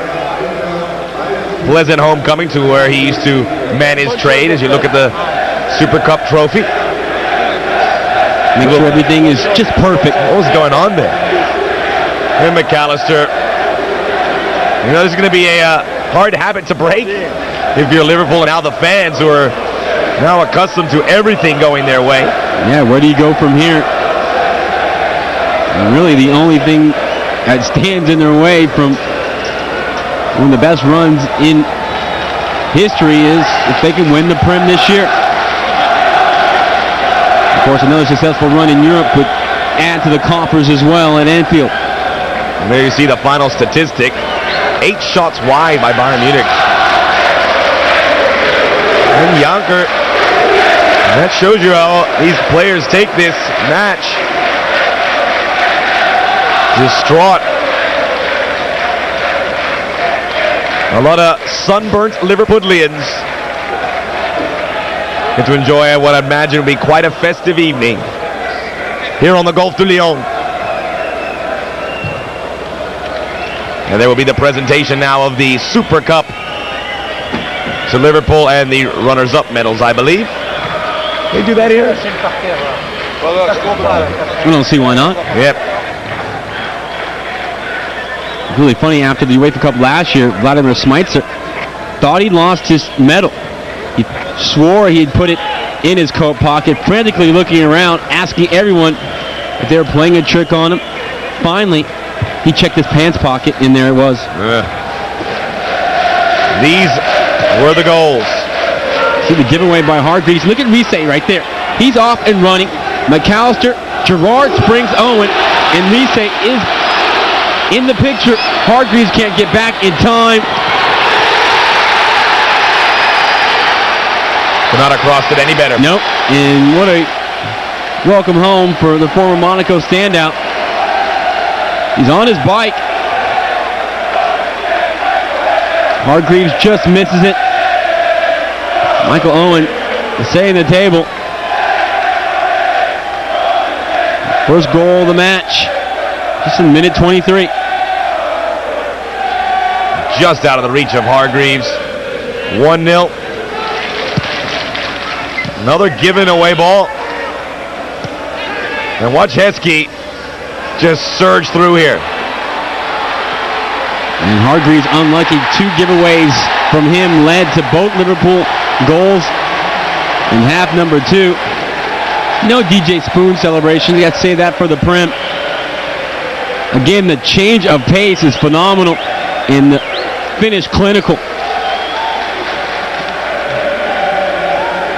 pleasant homecoming to where he used to man his trade as you look at the Super Cup trophy. Make sure everything is just perfect. What was going on there? And McAllister. You know, this is going to be a hard habit to break if you're Liverpool and now the fans who are now accustomed to everything going their way. Yeah, where do you go from here? And really the only thing that stands in their way from one of the best runs in history is if they can win the Prem this year. Of course, another successful run in Europe would add to the coffers as well at Anfield. And there you see the final statistic. 8 shots wide by Bayern Munich. And Janker, that shows you how these players take this match. Distraught. A lot of sunburnt Liverpudlians get to enjoy what I imagine will be quite a festive evening here on the Golfe du Lion. And there will be the presentation now of the Super Cup to Liverpool and the runners-up medals, I believe. They do that here? We don't see why not. Yep. Really funny, after the UEFA Cup last year, Vladimir Smicer thought he'd lost his medal. He swore he had put it in his coat pocket, frantically looking around, asking everyone if they were playing a trick on him. Finally, he checked his pants pocket, and there it was. These were the goals. See the giveaway by Hargreaves. Look at Riise right there. He's off and running. McAllister, Gerrard springs Owen, and Riise is in the picture. Hargreaves can't get back in time. Could not have crossed it any better. Nope. And what a welcome home for the former Monaco standout. He's on his bike. Hargreaves just misses it. Michael Owen is setting the table. First goal of the match. Just in minute 23. Just out of the reach of Hargreaves. 1-0. Another given away ball. And watch Heskey just surge through here. And Hargreaves unlucky. 2 giveaways from him led to both Liverpool goals in half number 2. No DJ Spoon celebration. You got to say that for the Prem. Again, the change of pace is phenomenal, and the finish clinical.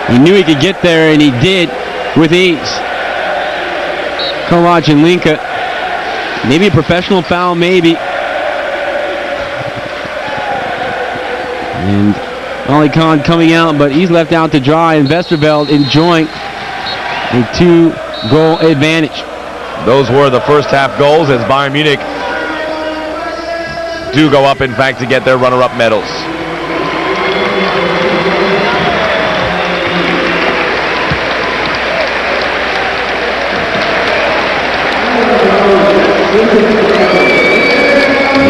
He knew he could get there, and he did with ease. Kovac and Linka. Maybe a professional foul, maybe. And Ali Khan coming out, but he's left out to dry, and Westerveld enjoying a 2-goal advantage. Those were the first half goals as Bayern Munich do go up, in fact, to get their runner-up medals.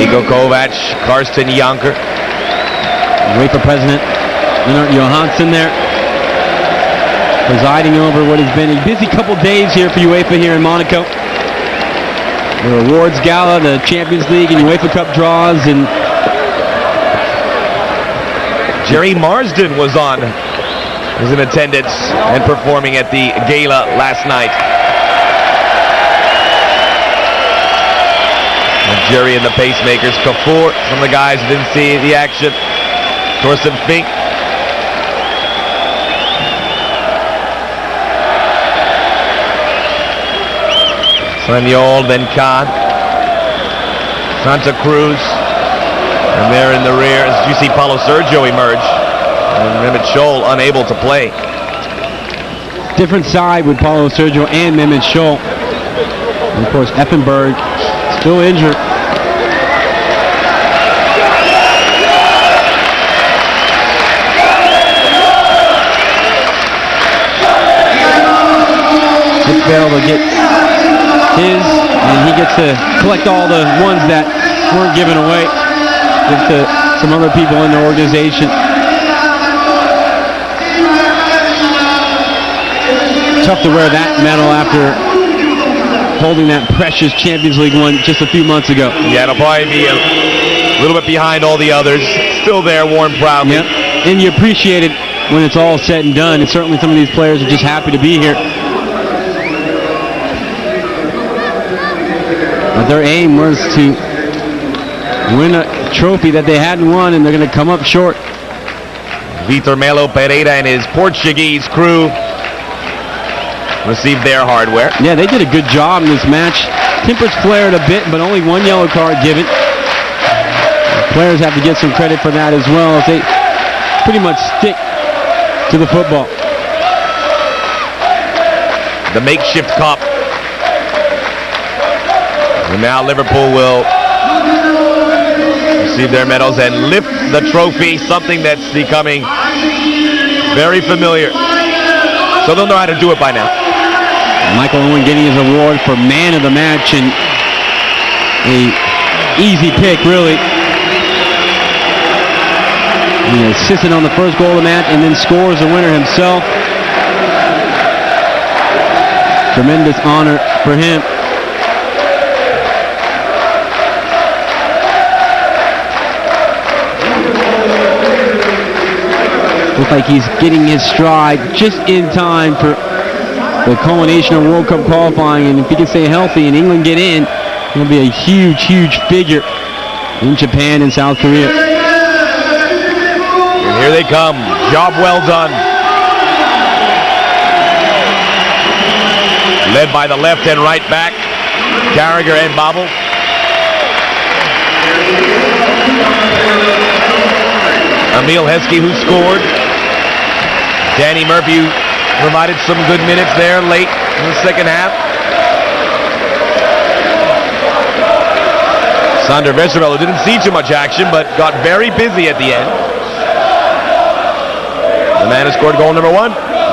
Niko Kovac, Karsten Janker. UEFA President Lennart Johansson there, presiding over what has been a busy couple days here for UEFA here in Monaco. the awards gala, the Champions League and UEFA Cup draws, and Jerry Marsden was in attendance and performing at the gala last night. And Jerry and the pacemakers, Kafur, some of the guys who didn't see the action, Torsten Fink. Sanyol, then Khan, Santa Cruz, and there in the rear, as you see Paulo Sergio emerge, and Mehmet Scholl unable to play. different side with Paulo Sergio and Mehmet Scholl. And of course, Effenberg still injured. Fail to get his, and he gets to collect all the ones that weren't given away. Give to some other people in the organization. Tough to wear that medal after holding that precious Champions League one just a few months ago. Yeah, it'll probably be a little bit behind all the others. Still there, worn proudly. Yep. And you appreciate it when it's all said and done. And certainly some of these players are just happy to be here. But their aim was to win a trophy that they hadn't won, and they're going to come up short. Vítor, Melo, Pereira, and his Portuguese crew received their hardware. Yeah, they did a good job in this match. Tempers flared a bit, but only one yellow card given. The players have to get some credit for that as well, as they pretty much stick to the football. The makeshift cup. And now Liverpool will receive their medals and lift the trophy, something that's becoming very familiar. So they'll know how to do it by now. Michael Owen getting his award for man of the match, and a easy pick, really. He assisted on the first goal of the match and then scores the winner himself. Tremendous honor for him. Looks like he's getting his stride just in time for the culmination of World Cup qualifying, and if he can stay healthy and England get in, he'll be a huge, huge figure in Japan and South Korea. And here they come. Job well done. Led by the left and right back, Carragher and Babel. Emil Heskey, who scored. Danny Murphy provided some good minutes there late in the second half. Sander Westerveld, who didn't see too much action, but got very busy at the end. The man who scored goal number 1,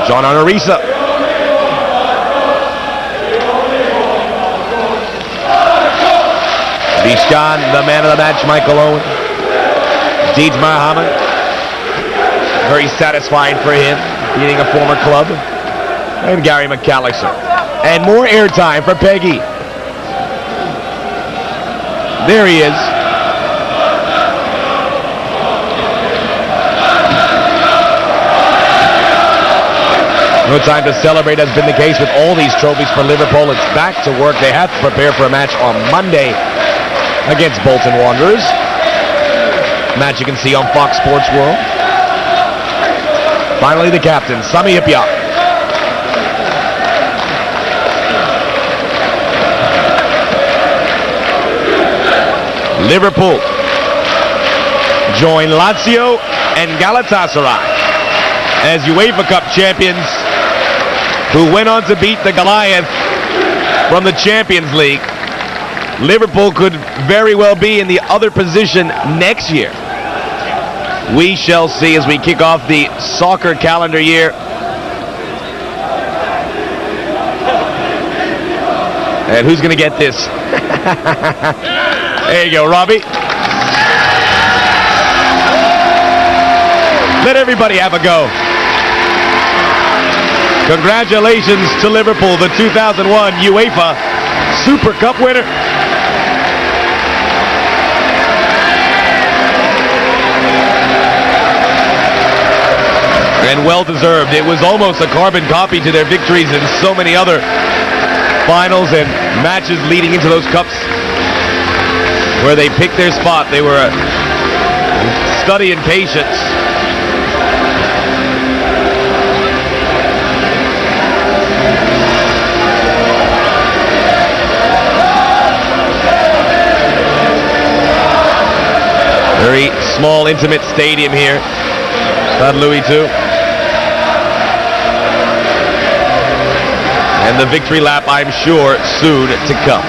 John Arisa. Bishkan, the man of the match, Michael Owen. Dietmar Hamann. Very satisfying for him, beating a former club. And Gary McAllister. And more airtime for Peggy. There he is. No time to celebrate has been the case with all these trophies for Liverpool. It's back to work. They have to prepare for a match on Monday against Bolton Wanderers. Match you can see on Fox Sports World. Finally, the captain, Sami Hyypiä. Liverpool join Lazio and Galatasaray as UEFA Cup champions, who went on to beat the Goliath from the Champions League. Liverpool could very well be in the other position next year. We shall see as we kick off the soccer calendar year. And who's going to get this? There you go, Robbie. Let everybody have a go. Congratulations to Liverpool, the 2001 UEFA Super Cup winner. And well-deserved. It was almost a carbon copy to their victories in so many other finals and matches leading into those cups where they picked their spot. They were a study in patience. Very small, intimate stadium here. Stade Louis II. And the victory lap, I'm sure, soon to come.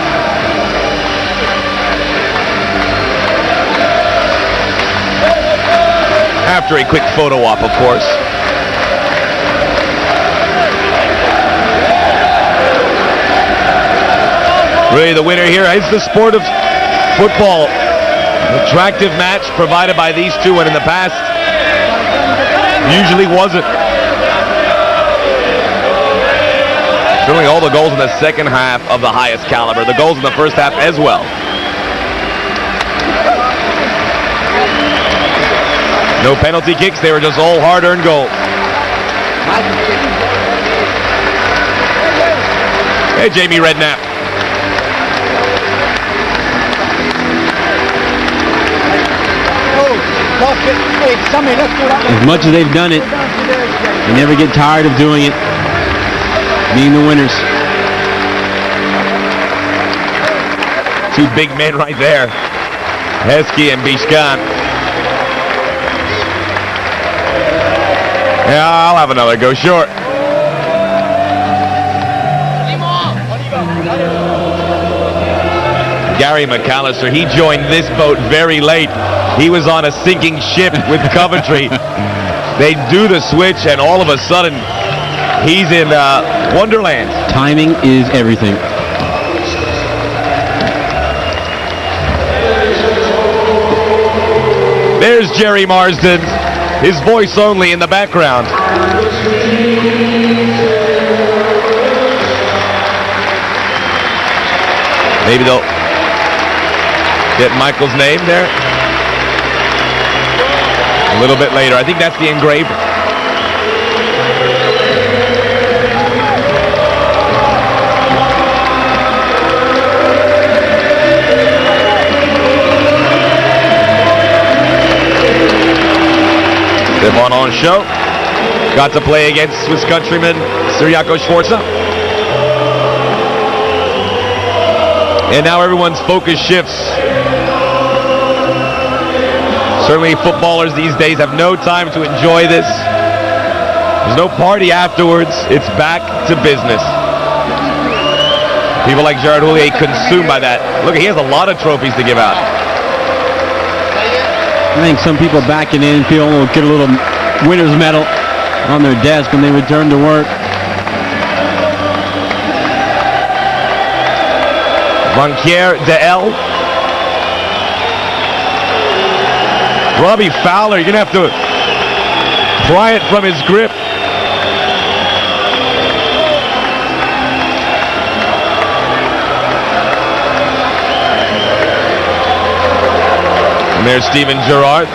After a quick photo op, of course. Really, the winner here is the sport of football. Attractive match provided by these two, and in the past usually wasn't. Certainly all the goals in the second half of the highest caliber. The goals in the first half as well. No penalty kicks, they were just all hard-earned goals. Hey, Jamie Redknapp. As much as they've done it, they never get tired of doing it, being the winners. Two big men right there, Heskey and Bishkan. Yeah, I'll have another go short. Gary McAllister, he joined this boat very late. He was on a sinking ship with Coventry. They do the switch, and all of a sudden, he's in Wonderland. Timing is everything. There's Jerry Marsden, his voice only in the background. Maybe they'll get Michael's name there a little bit later. I think that's the engraver. Stefan on show. Got to play against Swiss countryman Cyriaco Sforza. And now everyone's focus shifts. Certainly footballers these days have no time to enjoy this. There's no party afterwards. It's back to business. People like Gerard Houllier consumed by that. Look, he has a lot of trophies to give out. I think some people backing in feel will get a little winner's medal on their desk when they return to work. Banquier de El. Robbie Fowler, you're going to have to pry it from his grip. And there's Steven Gerrard.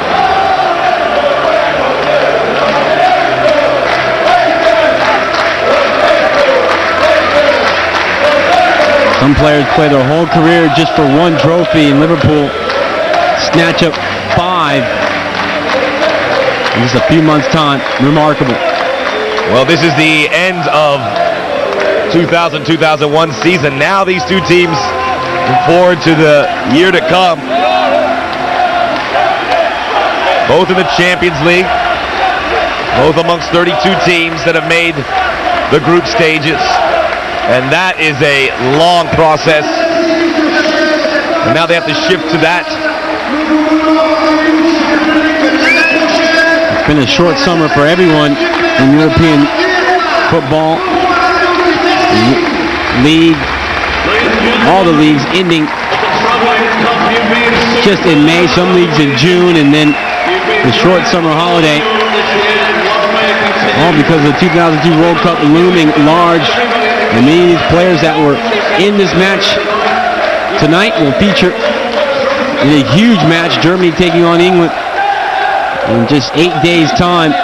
Some players play their whole career just for one trophy, and Liverpool snatch up 5 in just a few months' time. Remarkable. Well, this is the end of 2000-2001 season. Now these two teams look forward to the year to come. Both in the Champions League. Both amongst 32 teams that have made the group stages. And that is a long process. And now they have to shift to that. It's been a short summer for everyone in European football. League, all the leagues ending just in May, some leagues in June, and then the short summer holiday. All because of the 2002 World Cup looming large. And many of these players that were in this match tonight will feature in a huge match, Germany taking on England in just 8 days' time.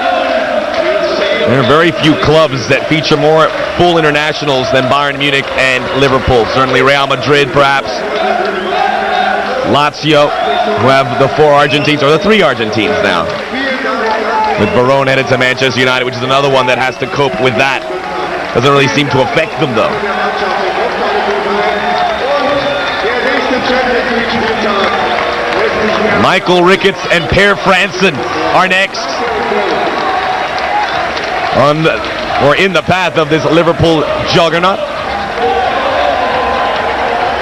There are very few clubs that feature more full internationals than Bayern Munich and Liverpool. Certainly Real Madrid, perhaps. Lazio, who have the 4 Argentines, or the 3 Argentines now. With Barone headed to Manchester United, which is another one that has to cope with that. Doesn't really seem to affect them, though. Michael Ricketts and Per Fransen are next. In the path of this Liverpool juggernaut.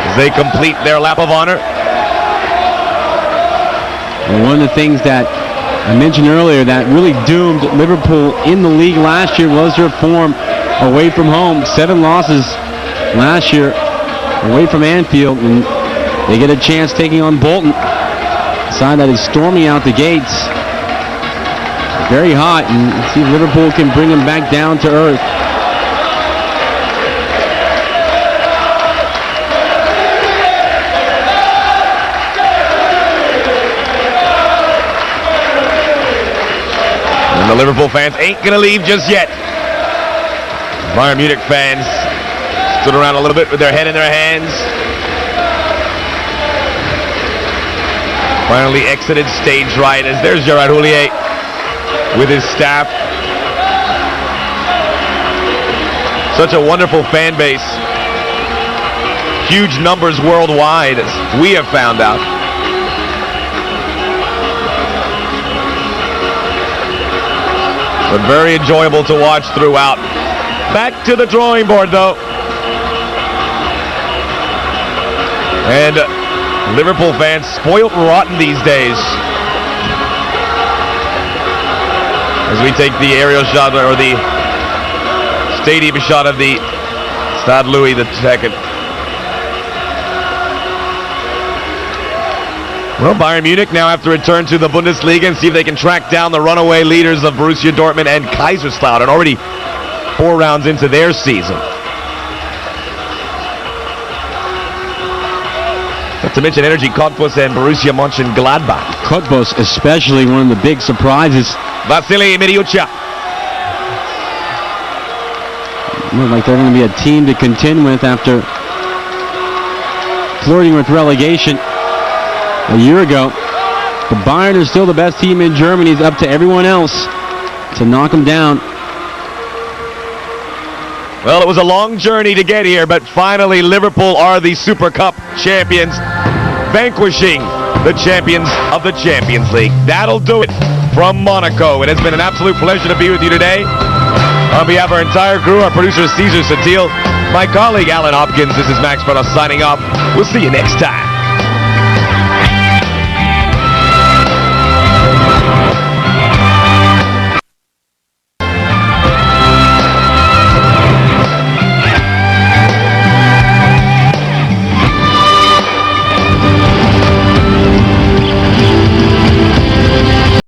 As they complete their lap of honor. And one of the things that I mentioned earlier that really doomed Liverpool in the league last year was their form away from home. 7 losses last year away from Anfield, and they get a chance taking on Bolton. A side that is storming out the gates. Very hot, and see if Liverpool can bring them back down to earth. And the Liverpool fans ain't gonna leave just yet. Bayern Munich fans stood around a little bit with their head in their hands. Finally exited stage right as there's Gerard Houllier with his staff. Such a wonderful fan base. Huge numbers worldwide, as we have found out. But very enjoyable to watch throughout. Back to the drawing board, though. And Liverpool fans spoiled rotten these days. As we take the aerial shot, or the stadium shot of the Stade Louis II. Well, Bayern Munich now have to return to the Bundesliga and see if they can track down the runaway leaders of Borussia Dortmund and Kaiserslautern, already 4 rounds into their season. Not to mention Energy Cottbus and Borussia Mönchengladbach. Cottbus especially one of the big surprises. Vasily Miryucha. Look like they're going to be a team to contend with after flirting with relegation a year ago. The Bayern is still the best team in Germany. It's up to everyone else to knock them down. Well, it was a long journey to get here, but finally Liverpool are the Super Cup champions, vanquishing the champions of the Champions League. That'll do it from Monaco. It has been an absolute pleasure to be with you today. On behalf of our entire crew, our producer Cesar Satil, my colleague Alan Hopkins, this is Max Barros signing off. We'll see you next time.